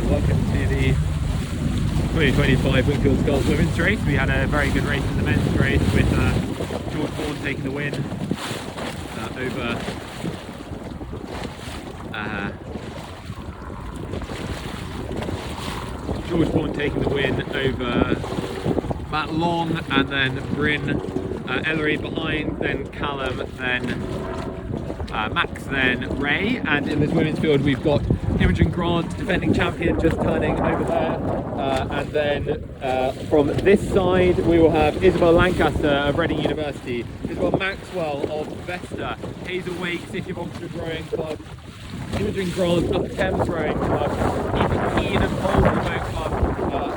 welcome to the 2025 Wingfield Sculls women's race. We had a very good race in the men's race with George Bourne taking the win over Matt Long, and then Bryn Ellery behind, then Callum, then Max, then Ray. And in this women's field we've got Imogen Grant, defending champion, just turning over there, and then from this side we will have Isabel Lancaster of Reading University, Isabel Maxwell of Vesta, Hazel City of Oxford Rowing Club, Imogen Grant of the Thames Rowing Club, Aoife Keane of Molesey Boat Club,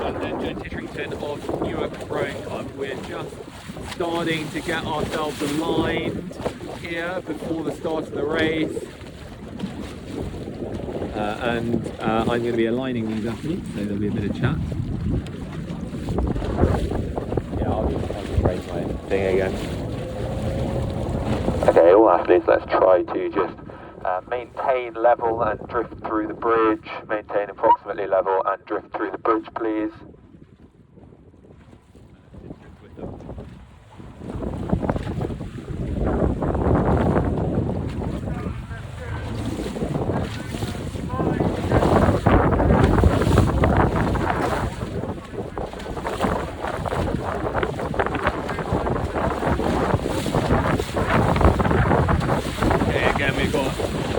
and then Jen Titterington of Newark Rowing Club. We're just starting to get ourselves aligned here before the start of the race. I'm going to be aligning these athletes, so there'll be a bit of chat. Yeah, I'll just raise my thing again. Okay, all athletes, let's try to just maintain level and drift through the bridge. Maintain approximately level and drift through the bridge, please.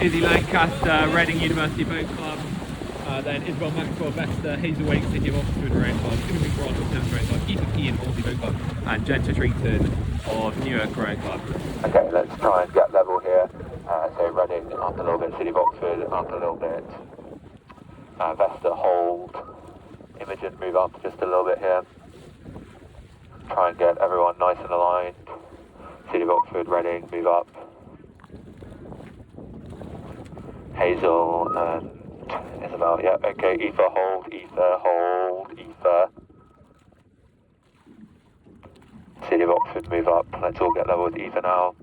Izzy Lancaster, Reading University Boat Club, then Isabel Maxwell, Vesta, Hazel City of Oxford Rowing Club, Imogen Grant of Thames Rowing Club, Aoife Keane, Molesey Boat Club, and Jen Titterington of Newark Rowing Club. Okay, let's try and get level here. So Reading up a little bit, City of Oxford up a little bit, Vesta hold, Imogen move up just a little bit here. Try and get everyone nice and aligned. City of Oxford, Reading move up. Hazel and Isabel, yeah, okay, Aoife hold, Aoife. City of Oxford move up, let's all get level with Aoife now.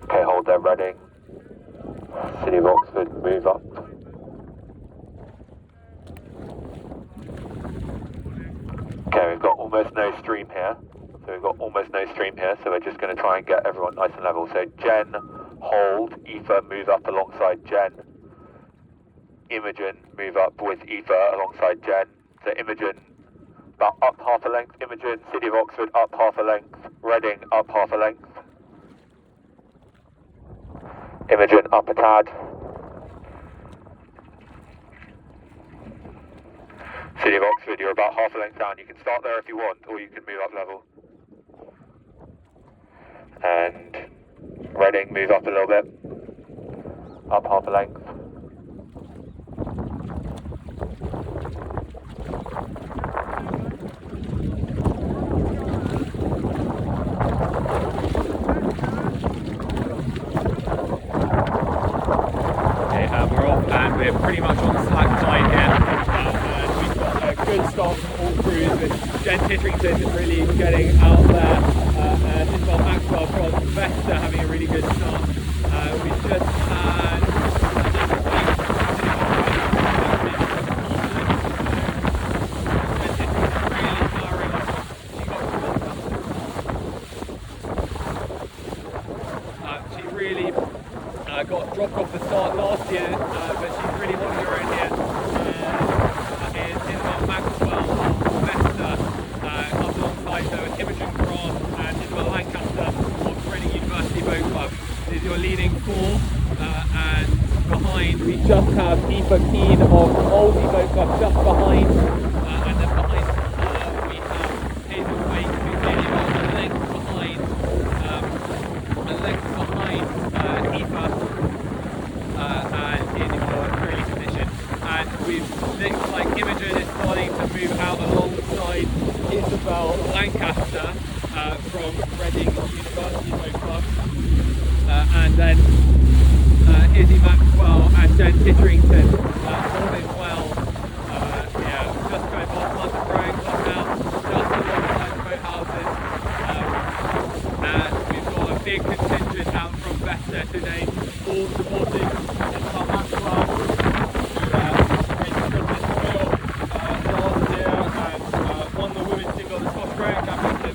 Okay, hold there, Reading. City of Oxford move up. Okay, we've got almost no stream here. So we've got almost no stream here, so we're just going to try and get everyone nice and level. So Jen, hold, Aoife, move up alongside Jen. Imogen, move up with Aoife alongside Jen. So Imogen, about up half a length. Imogen, City of Oxford, up half a length. Reading, up half a length. Imogen, up a tad. City of Oxford, you're about half a length down. You can start there if you want, or you can move up level. And Reading, move up a little bit, up half a length. Okay, we're off and we're pretty much on the slack side here. And we've got a good start from all crews with Jen Titterington really getting out there. And Isabel Maxwell from Vesta having a really good start. We just had she really got dropped off the start last year, but she's really holding her own here. Is Isabel Maxwell of Vesta up alongside her with Imogen Grant and Isabel Lancaster of Reading University Boat Club. This is your leading four, and behind we just have Aoife Keane of Molesey Boat Club just behind, and then behind we have Hazel Wake, who's nearly about a length behind Aoife, and in your early position. And we've looks like Imogen is starting to move out alongside Isabel Lancaster from Reading University Boat Club, and then Izzy Maxwell and Jen Titterington holding well. Yeah, just going past London Rowing Club now, just alongside the boathouses, and we've got a big contingent out from Vesta today. all supporting Isabel Maxwell, who raced from this field last year and won the women's single, the Scottish Rowing Championship in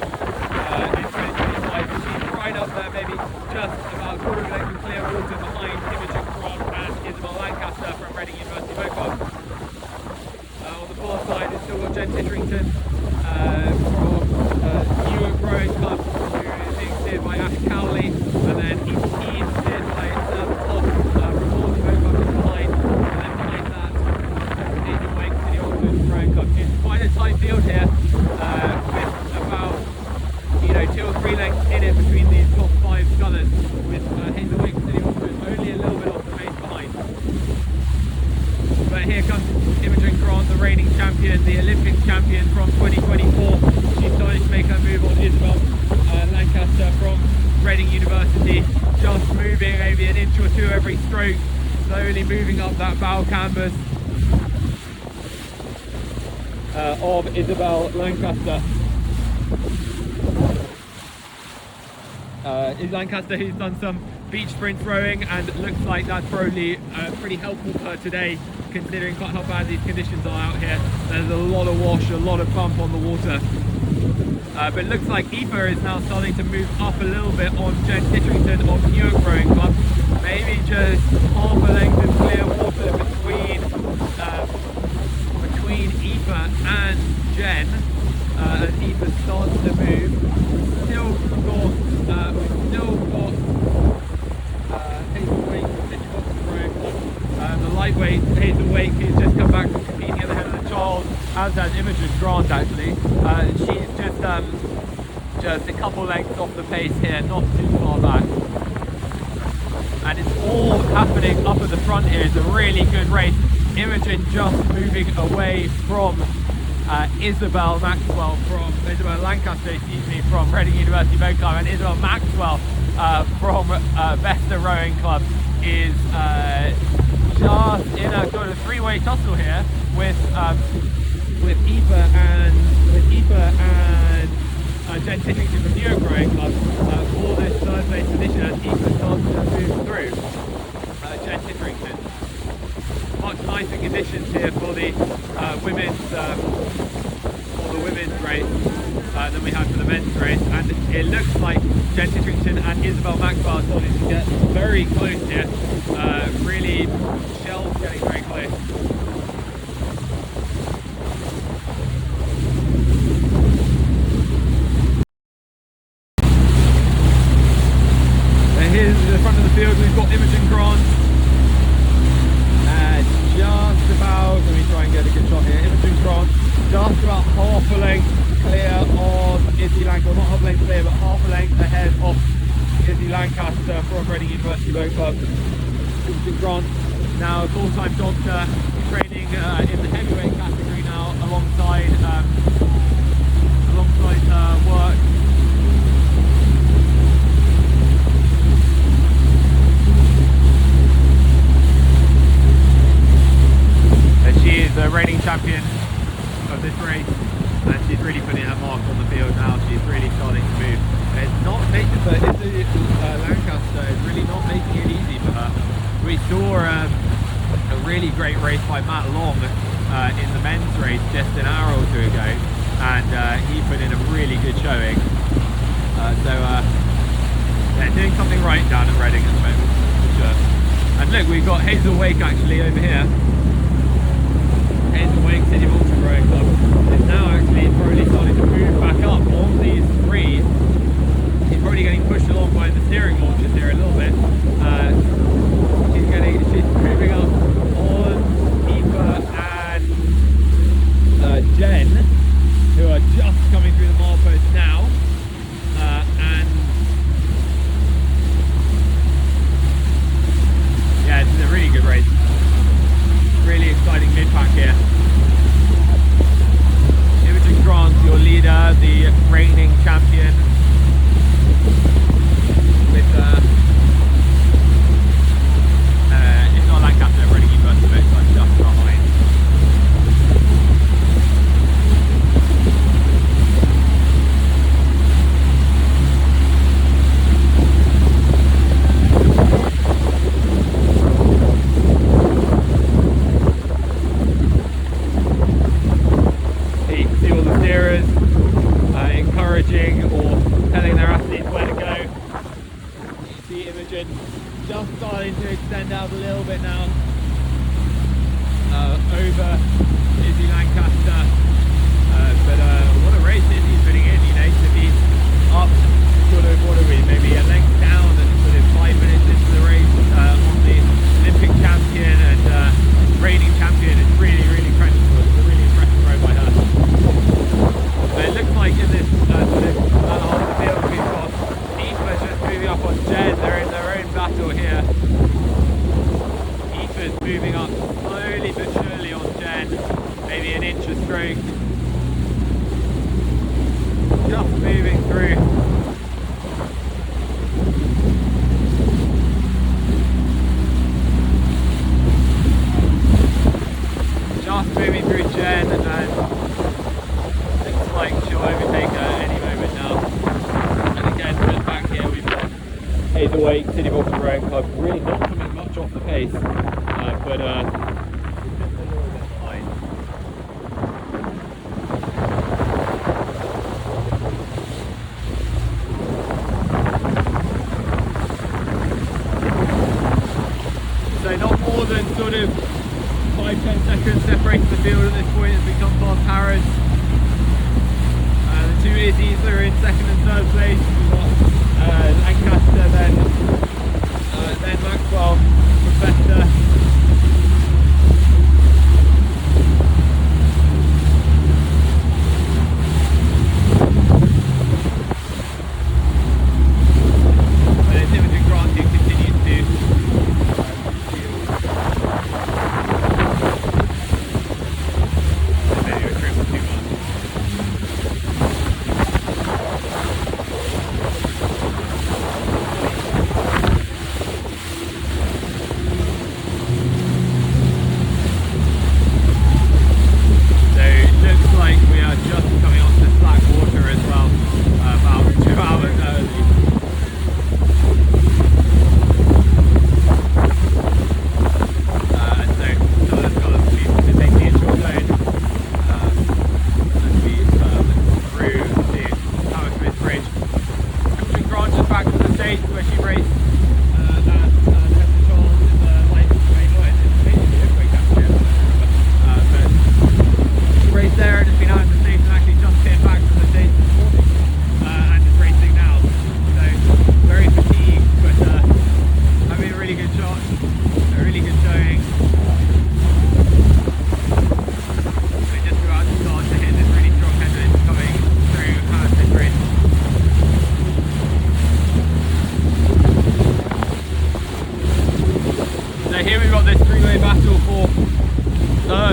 2025. She's right up there, maybe just about quarter of a length of clear water behind Imogen and Isabel Lancaster from Reading University Boat Club. On the far side, it's still got Jen Titterington from Newark Rowing Club, who is being steered by Ash Cowley, and then Keane steered by Todd from Molesey Boat Club just behind, and then behind that, Hazel City Oxford Rowing Club. It's quite a tight field here, with about 2 or 3 lengths in it between these top 5 scullers, with Hazel City Oxford only a little bit off the pace behind. But here comes Imogen Grant, the reigning champion, the Olympic champion from 2024. She's starting to make her move on Isabel Lancaster from Reading University, just moving maybe an inch or two every stroke, slowly moving up that bow canvas of Isabel Lancaster. Lancaster, who's done some beach sprint rowing, and it looks like that's probably pretty helpful for her today, considering quite how bad these conditions are out here. There's a lot of wash, a lot of bump on the water. But it looks like Aoife is now starting to move up a little bit on Jen Titterington of Newark Rowing Club. Maybe just half a length of clear water between Aoife and Jen. As Aoife starts to move. We've still got Hazel Wake from City Oxford Rowing Club. The lightweight Hazel Wake, who's just come back from competing at the head of the Charles, as has Imogen Grant actually. She's just a couple lengths off the pace here, not too far back. And it's all happening up at the front here. It's a really good race. Imogen just moving away from Isabel Lancaster, from Reading University Boat Club, and Isabel Maxwell from Vesta Rowing Club is just in a sort of three-way tussle here with Aoife and Jen Titterington from Newark Rowing Club for this third place position as Aoife starts to move through Jen Titterington. Much nicer conditions here for the women's race than we had for the men's race, and it looks like Jen Titterington and Isabel Maxwell are starting to get very close here. Really, Shell's getting very close. And here's the front of the field. We've got Imogen Grant. Just about, let me try and get a good shot here. Imogen Grant, just about half a length clear of Izzy Lancaster, not half a length clear, but half a length ahead of Izzy Lancaster from Reading University Boat Club. Imogen Grant, now a full-time doctor, training in the heavyweight category now, alongside her work. She is the reigning champion of this race, and she's really putting her mark on the field now. She's really starting to move. It's not making for Izzy Lancaster. It's really not making it easy for her. We saw a really great race by Matt Long in the men's race just an hour or two ago, and he put in a really good showing. Yeah, doing something right down at Reading at the moment, for sure. And look, we've got Hazel Wake actually over here. Hazel Wake City Oxford Rowing Club is now actually probably starting to move back up on these three. He's probably getting pushed along by the steering launches here a little bit. She's moving up on Aoife and Jen, who are just coming through the milepost now. And yeah, this is a really good race. Really exciting mid-pack here. Imogen Grant, your leader, the reigning champion, with bend out a little bit now over Izzy Lancaster. But what a race Izzy's putting in, you know, to be up sort of, what are we, maybe a length down and sort of 5 minutes into the race on the Olympic champion and reigning champion. It's really, really incredible. It's a really impressive row by her. But it looks like in this sort of half the field we've got Aoife just moving up on Jen. They're in their own battle here. Aoife's moving up slowly but surely on Jen, maybe an inch a stroke. Just moving through. Just moving through Jen, and looks like she'll overtake her any moment now. And again, just back here we've got Hazel, City Bolton Rowing Club, really not coming much off the pace, but just a little bit behind. So not more than sort of 5-10 seconds separating the field at this point as we come past Harrods. The two Izzies are in second and third place. We've got Lancaster, then Maxwell from Vesta. And it's Imogen who continues to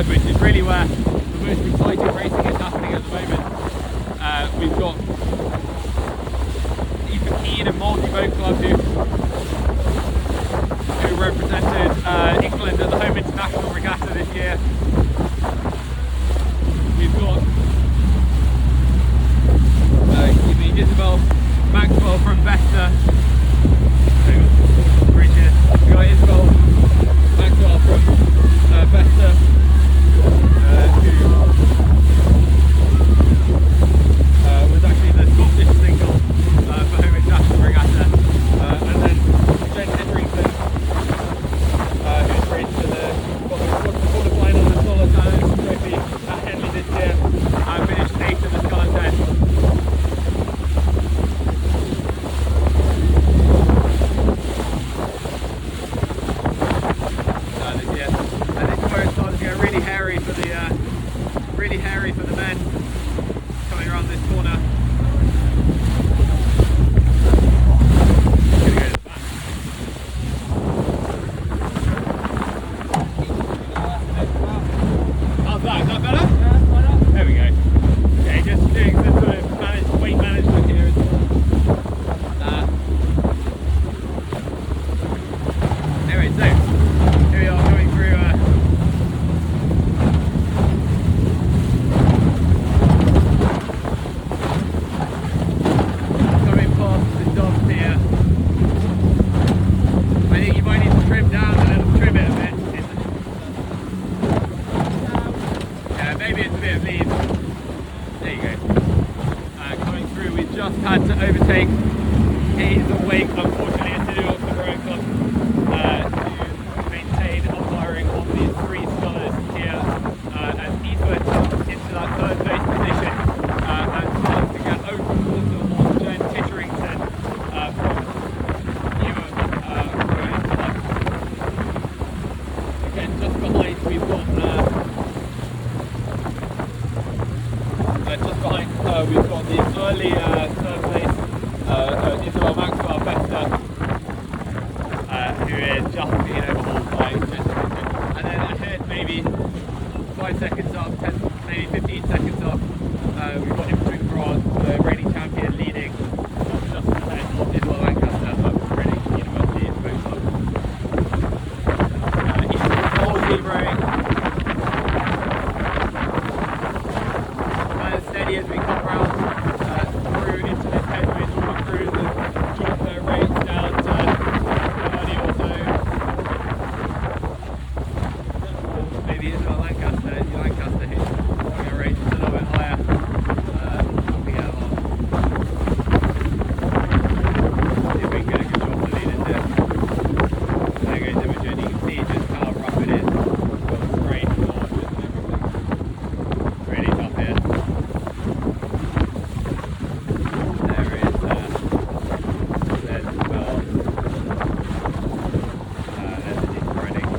which is really where the most exciting racing is happening at the moment. We've got Keane and Molesey Boat Club who represented England at the Home International Regatta this year. We've got Isabel, Maxwell from Vesta. We've got Isabel, Maxwell from Vesta, who was actually the Scottish single for Home International Regatta, and then Jen Titterington, who's raced to the quarterfinal of the Solar Talent Trophy at Henley this year, and finished 8th in the Sculls 10. Really hairy for the men coming around this corner. How's that? Is that better? Yeah, that's better. There we go. Okay, just doing some sort of weight management here as well. Anyway, so here we are going through had to overtake Hazel, unfortunately, into Newark, the rowing club, to after being overhauled by Titterington. And then ahead, maybe 5 seconds up, 10, maybe 15 seconds up, we've got Imogen, the reigning champion, leading just ahead of Isabel Lancaster of Reading University in both clubs. Molesey rowing. Kind of steady as we come round through into this headwind, all through the short rates down to 30 or so. Maybe Isabel Lancaster who's throwing a rate just a little bit higher. Helping out on. See if we can get a good shot to lead into it. There goes Imogen. You can see just how rough it is. Got straight launches and everything. Really tough here. There is there's Isabel. There's the deep riding.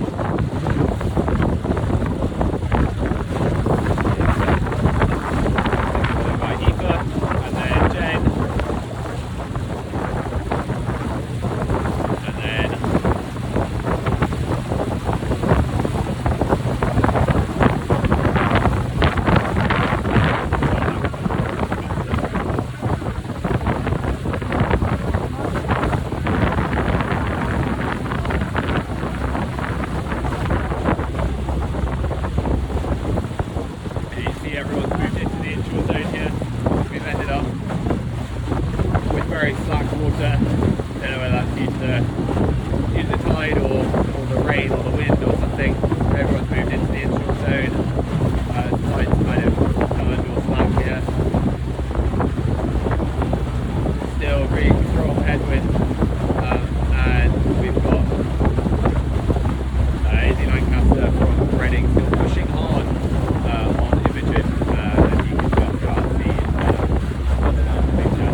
By Aoife, and then Jen, and then you see everyone's moved into the inshore zone here. We've ended up with very slack water. Don't know whether that's due to the tide or the rain or the wind or something. Everyone's moved into the inshore zone. The tide's kind of turned or slack here. Still really strong headwind, and we've got Izzy Lancaster from Reading still pushing hard on Imogen, and you can just about see the picture.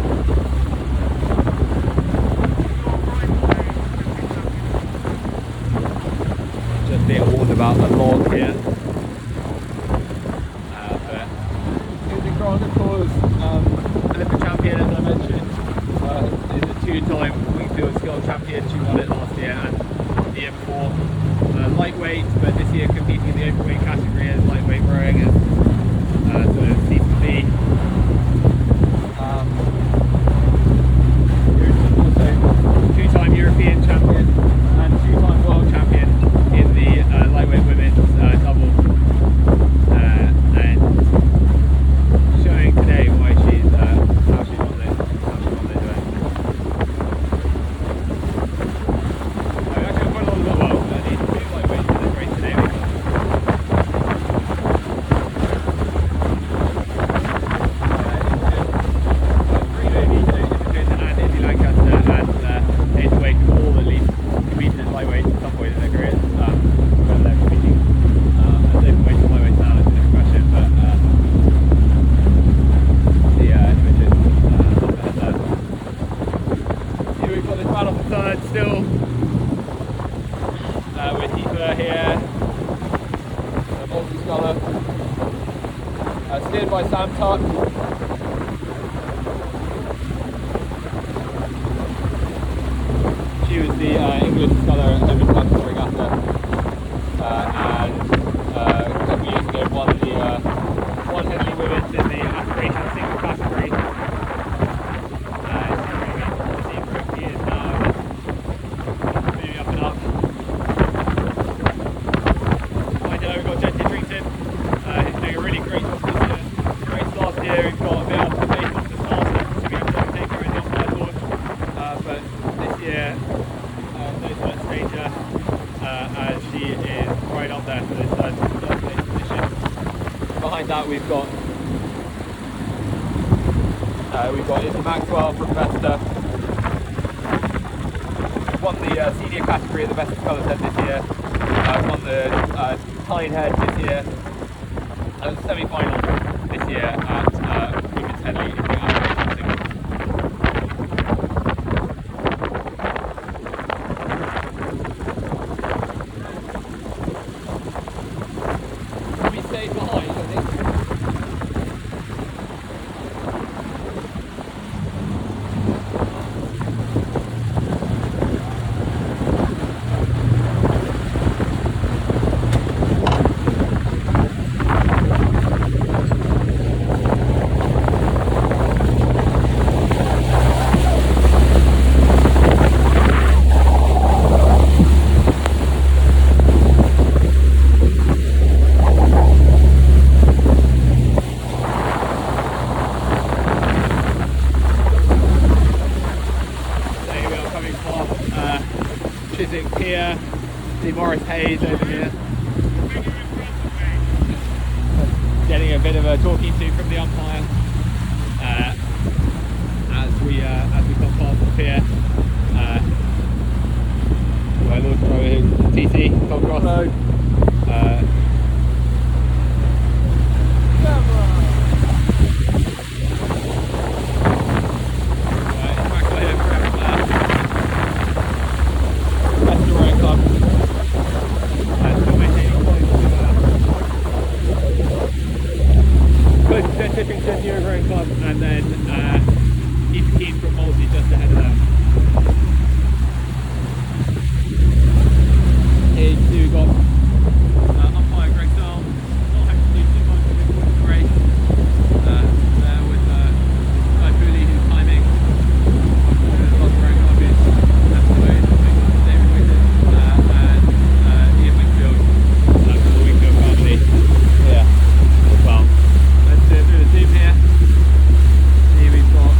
Just being warned about the log here. But Imogen Grant, of course, Olympic champion, as I mentioned, is a two-time Wingfield Sculls champion. She won it last year and the year before. Lightweight, but this year competing in the overweight category as lightweight rowing as sort of seems to be. Also two-time European champion and two-time world champion in the lightweight women's double, and showing today why she's how she's on this event. I've actually quite a lot of it well. I need to do lightweight for this race today. Three ladies, Imogen and Izzy Lancaster, and Hazel can all at least competed in lightweight at some point in their careers. Whether they're competing at overweight or lightweight now is a different question, but Imogen up ahead there. Here we've got this battle for third still, with Aoife here, a Molesey scholar, steered by Sam Tuck. She was the English scholar at the Lancaster Regatta, and a couple of years ago won the one Henley Women's in the aspiration single category. She's been for a few years now, moving up and up. Behind her we've got Jen Titterington, who's doing a really great job this year. Race last year, we've got a bit off the pace off the starter, so we have to take her in the offside launch. But this year, no third stranger, as she is right up there for this third place position. Behind that we've got Izzy Maxwell from Vesta. Won the senior category at the Vesta Sculls this year. Won the Tyne Head this year. Semi-final this year at Women's Henley in the aspiration single. We stayed behind, I think. Forest Haze over here. Getting a bit of a talking to from the umpire as we come past the pier. My Lord TC, Tom Cross. Titterington, Newark Rowing Club, and then Keane from Molesey just ahead of them. Here too we've got umpire Greg Dahl, not hopefully too much of a important race. There with Guy Pooley who's timing. Lots of rowing club is Maxwell, David Whitten, and Ian Wingfield from the Wingfield family. Yeah, well. Let's do the team here. Here we've got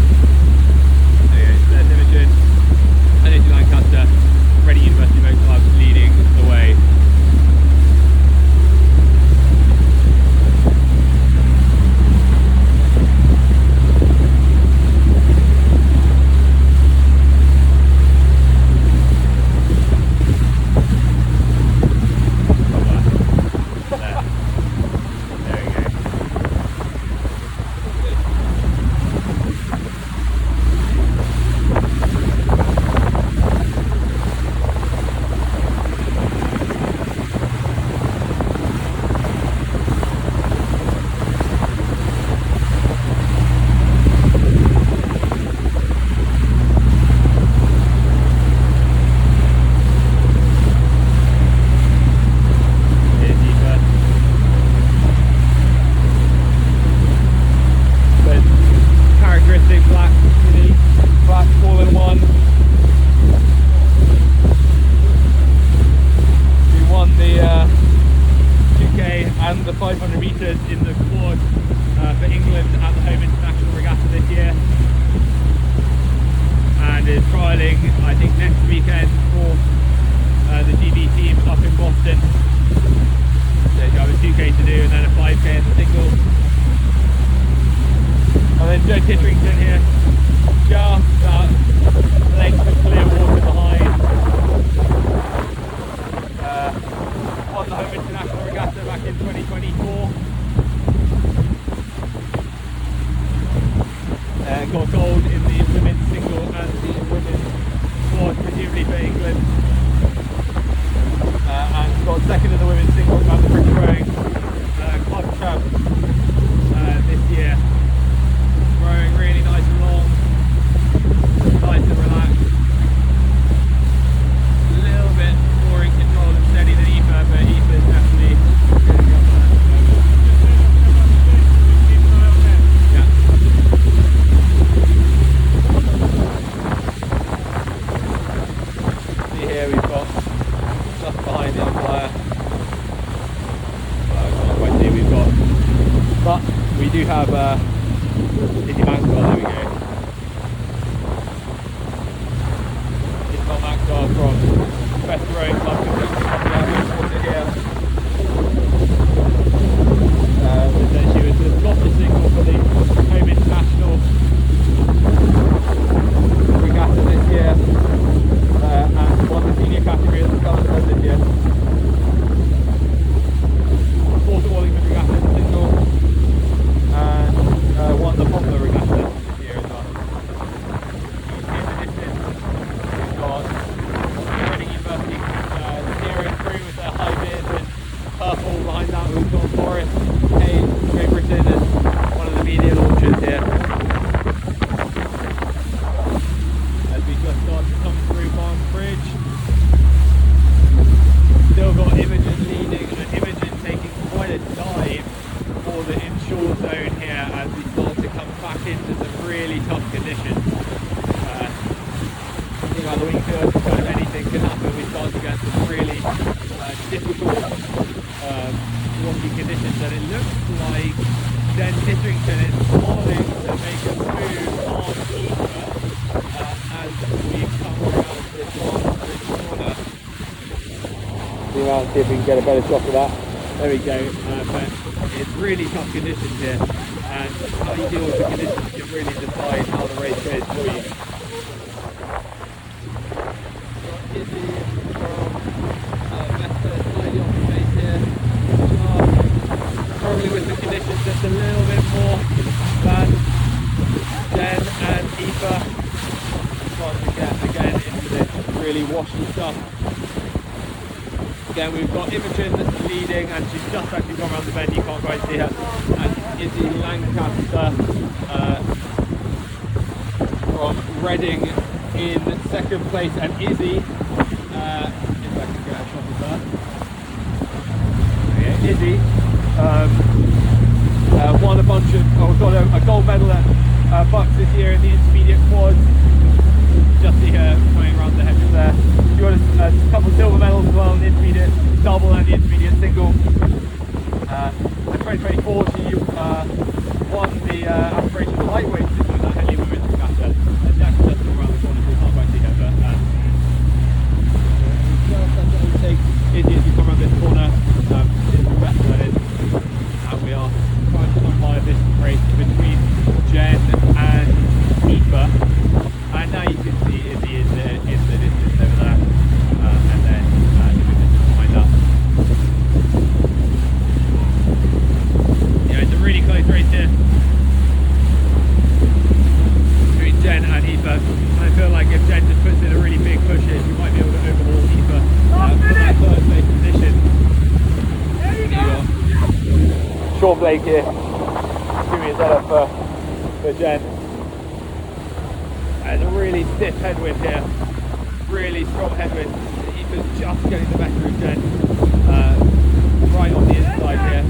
there's Imogen and Lancaster, Reading University Boat Club leading the way. And the 500 metres in the quad for England at the home international regatta this year, and is trialling I think next weekend for the GB team up in Boston. So you have a 2k to do and then a 5k in the single, and then Joe Titterington here, just that length of clear water behind. Won the home international regatta back in 2024 and got gold in the women's single and the women's quad, presumably for England, and got second in the women's single at the British Rowing Club Champ this year. Rowing really nice and long, nice and relaxed. A little bit more in control and steady than Aoife, but Aoife is definitely getting up there at the moment. Yeah. See here we've got just behind the umpire. Well, I can't quite see we've got, but we do have Maxwell, there we go. Isabel Maxwell from Vesta Rowing Club competing on the average water here. She was the Scottish single for the home international regatta this year, and won the senior category at the Sculls this year. Fourth at Wallingford regatta in the single, and won the popular regatta this year as well. In addition, we've got Reading University steering through with their high beers and purple. Behind that we've got Forest Haze, Great Britain, and one of the media launchers here. As we just start to come through Barnes Bridge. Still got Imogen leading, and Imogen taking quite a dive for the inshore zone here as we start to come back into some really tough conditions. Something like the Wingfield, kind of anything can happen. We start to get some really difficult wonky conditions, and it looks like then Titterington is starting to make a move on Aoife as we come around this Barnes Bridge corner. jumping around, see if we can get a better shot of that. There we go. But it's really tough conditions here, and how you deal with the conditions can really decide how the race goes for you. Vesta slightly off the pace here. Probably with the conditions just a little bit more than Jen and Aoife. Trying to get again into this really washy stuff. Again, we've got Imogen leading, and she's just actually gone around the bend, you can't quite see her. And Izzy Lancaster from Reading in second place, and Izzy, if I can get a shot of her. Okay, Izzy won a bunch of, got a gold medal at Bucks this year in the intermediate quads. Just see her coming around the hedges there. She got a couple of silver medals as well in the intermediate double and the intermediate single. In 2024 she won the aspirations of lightweight single in that Henley women's regatta. And Jack's just around the corner, so we can't quite see her, but just overtake Izzy as we come around this corner. This is the best that is. And we are trying to umpire this race between Jen and Aoife. And now you can see Izzy in the distance over there, and then Imogen behind that. Yeah, it's a really close race here between Jen and Aoife. And I feel like if Jen just puts in a really big push here, she might be able to overhaul Aoife for that first place position. There you go. Sean Blake here, giving me a setup for Jen. There's a really stiff headwind here, really strong headwind. Aoife's just getting the better of Jen, right on the inside here.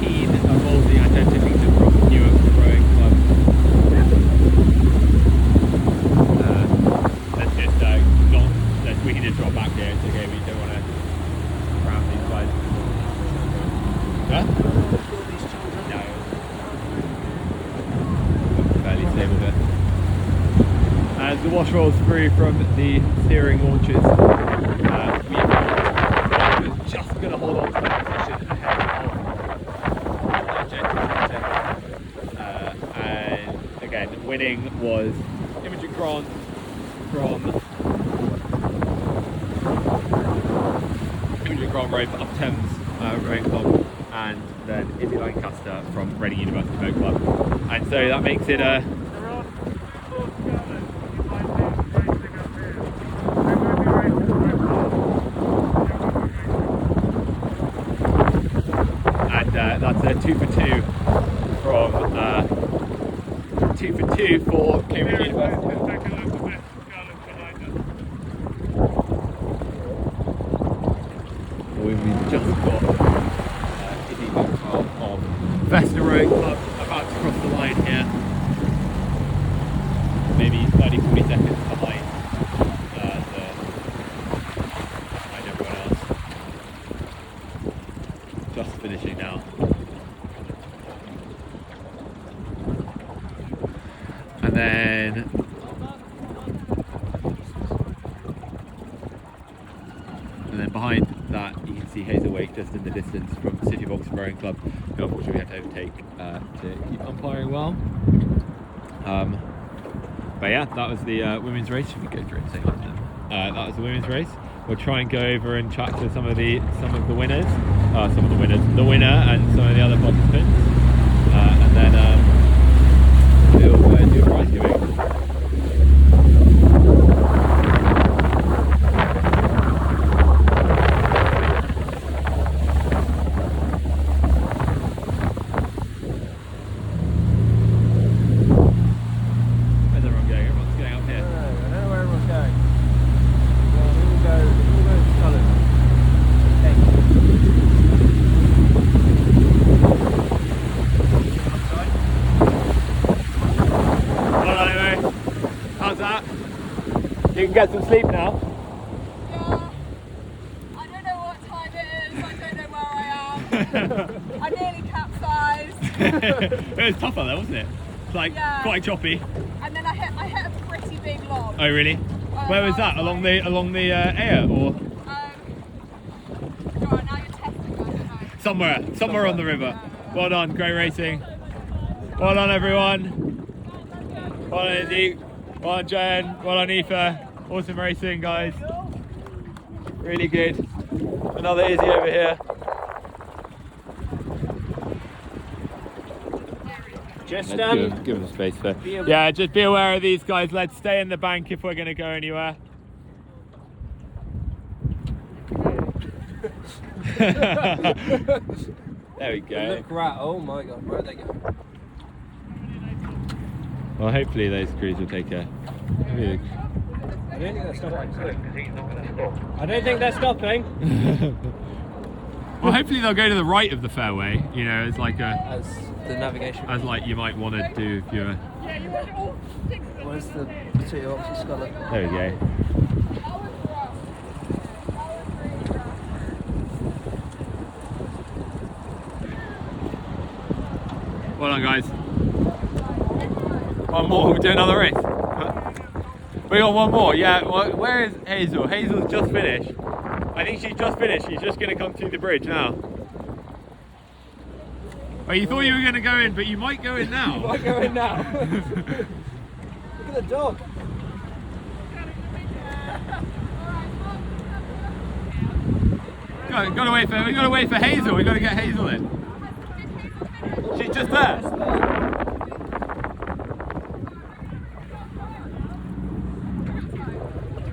Keane and Molesey and Titterington from Newark rowing club. We can just drop back here. It's okay, we don't want to cram these guys. Huh? No. Fairly stable here. As the wash rolls through from the steering launches, we're just going to hold on to that position ahead of and again, winning was Imogen Grant rowed up Thames rowing club, and then Izzy Lancaster from Reading University Boat Club, and so that makes it a that's a 2 for 2 from 2 for 2 for Cambridge University. We've just got Izzy Maxwell of Vesta rowing club about to cross the line here. Maybe 30-40 seconds behind everyone else. just finishing now. And then behind that you can see Hazel just in the distance from City of Oxford Rowing Club, who unfortunately we had to overtake to keep umpiring well. But yeah, that was the women's race. Should we go through it and say hi to them? That was the women's race. We'll try and go over and chat to some of the winners, the winner and some of the other participants, and then we'll do a prize giving. You can get some sleep now. Yeah. I don't know what time it is. I don't know where I am. I nearly capsized. It was tough out there, wasn't it? Like quite choppy. And then I hit a pretty big log. Oh really? Where was that? Along the Air or? God, now you're testing us. Somewhere on the river. Well done, great racing. Well done everyone. Well done Izzy. Well done Jen. Well done Aoife. Awesome racing, guys. Really good. Another Izzy over here. Just give them space there. Yeah, just be aware of these guys. Let's stay in the bank if we're going to go anywhere. There we go. Look right. Oh my God, where they go? Well, hopefully those crews will take a. I don't think they're stopping. Well, hopefully they'll go to the right of the fairway. You know, as like as the navigation. As like you might want to do if you're. Where's the City of Oxford Sculls? There we go. Well done, guys. One more. We'll do another race. We got one more. Yeah. Well, where is Hazel? Hazel's just finished. I think she's just finished. She's just going to come through the bridge now. Well, you thought you were going to go in, but you might go in now. You might go in now. Look at the dog. Got to wait for. We got to wait for Hazel. We got to get Hazel in. She's just there.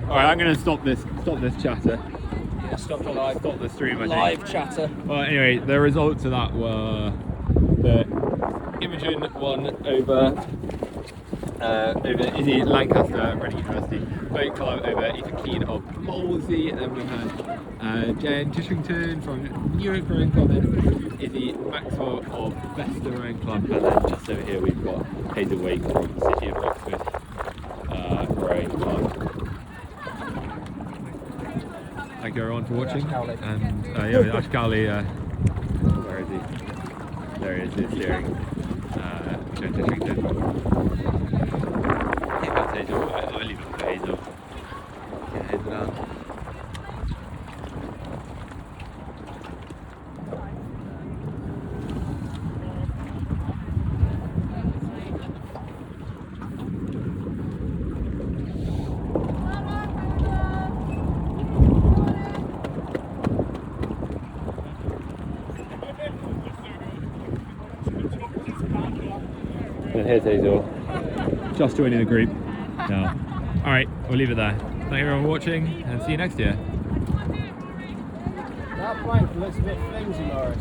Alright, I'm going to stop this chatter. Yeah, stop the stream, I think. Live chatter. Well, anyway, the results of that were that Imogen won over Izzy Lancaster, Reading University, Boat Club over Aoife Keane of Molesey, and then we had Jen Titterington from Newark Rowing Club, and Izzy Maxwell of Vesta Rowing Club, and then just over here we've got Hazel from City of Oxford Rowing Club. Thank you everyone for watching, and yeah, Ash Cowley, where is he? There he is, he's steering Jen Titterington. I think that's Hazel. I'll leave it for Hazel. Get Hazel down. And here's Hazel, just joining the group now. Alright, we'll leave it there. Thank you everyone for watching, and see you next year. That plank looks a bit flimsy, Morris.